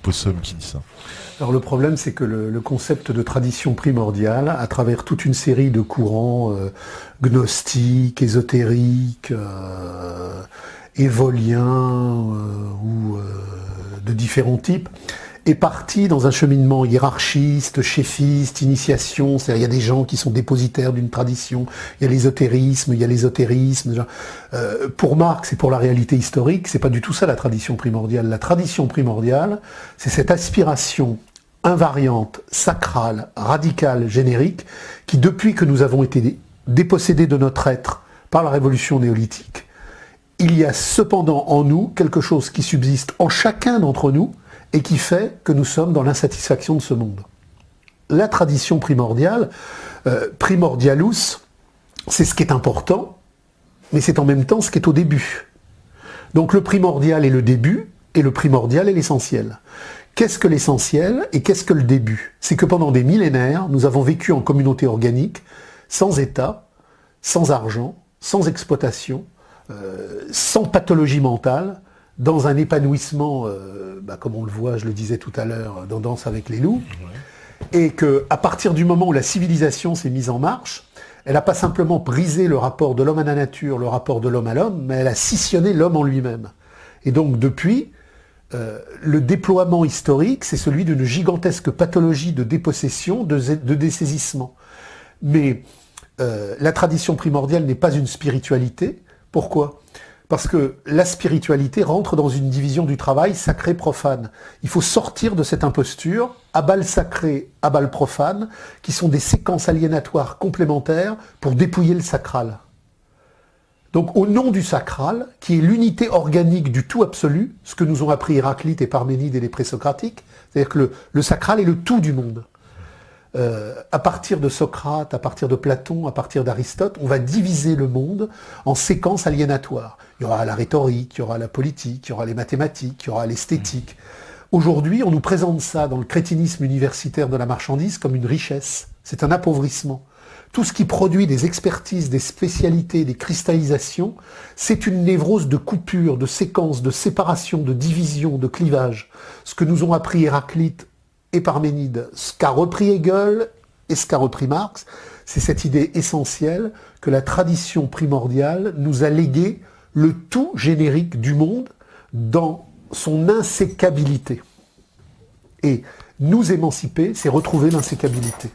Possum qui dit ça. Alors le problème, c'est que le concept de tradition primordiale, à travers toute une série de courants gnostiques, ésotériques, évoliens ou de différents types, est parti dans un cheminement hiérarchiste, chéfiste, initiation. C'est-à-dire, il y a des gens qui sont dépositaires d'une tradition, il y a l'ésotérisme, il y a l'ésotérisme. Pour Marx et pour la réalité historique, c'est pas du tout ça la tradition primordiale. La tradition primordiale, c'est cette aspiration invariante, sacrale, radicale, générique, qui depuis que nous avons été dépossédés de notre être par la révolution néolithique, il y a cependant en nous quelque chose qui subsiste en chacun d'entre nous et qui fait que nous sommes dans l'insatisfaction de ce monde. La tradition primordiale, primordialus, c'est ce qui est important, mais c'est en même temps ce qui est au début. Donc le primordial est le début, et le primordial est l'essentiel. Qu'est-ce que l'essentiel et qu'est-ce que le début? C'est que pendant des millénaires, nous avons vécu en communauté organique, sans État, sans argent, sans exploitation, sans pathologie mentale, dans un épanouissement, comme on le voit, je le disais tout à l'heure, dans Danse avec les loups, et qu'à partir du moment où la civilisation s'est mise en marche, elle n'a pas simplement brisé le rapport de l'homme à la nature, le rapport de l'homme à l'homme, mais elle a scissionné l'homme en lui-même. Et donc depuis, le déploiement historique, c'est celui d'une gigantesque pathologie de dépossession, de dessaisissement. Mais la tradition primordiale n'est pas une spiritualité. Pourquoi ? Parce que la spiritualité rentre dans une division du travail sacré-profane. Il faut sortir de cette imposture, abat sacré, abat profane, qui sont des séquences aliénatoires complémentaires pour dépouiller le sacral. Donc au nom du sacral, qui est l'unité organique du tout absolu, ce que nous ont appris Héraclite et Parménide et les présocratiques, c'est-à-dire que le sacral est le tout du monde. À partir de Socrate, à partir de Platon, à partir d'Aristote, on va diviser le monde en séquences aliénatoires. Il y aura la rhétorique, il y aura la politique, il y aura les mathématiques, il y aura l'esthétique. Aujourd'hui, on nous présente ça dans le crétinisme universitaire de la marchandise comme une richesse. C'est un appauvrissement. Tout ce qui produit des expertises, des spécialités, des cristallisations, c'est une névrose de coupure, de séquence, de séparation, de division, de clivage. Ce que nous ont appris Héraclite et Parménide, ce qu'a repris Hegel et ce qu'a repris Marx, c'est cette idée essentielle que la tradition primordiale nous a légué le tout générique du monde dans son insécabilité. Et nous émanciper, c'est retrouver l'insécabilité.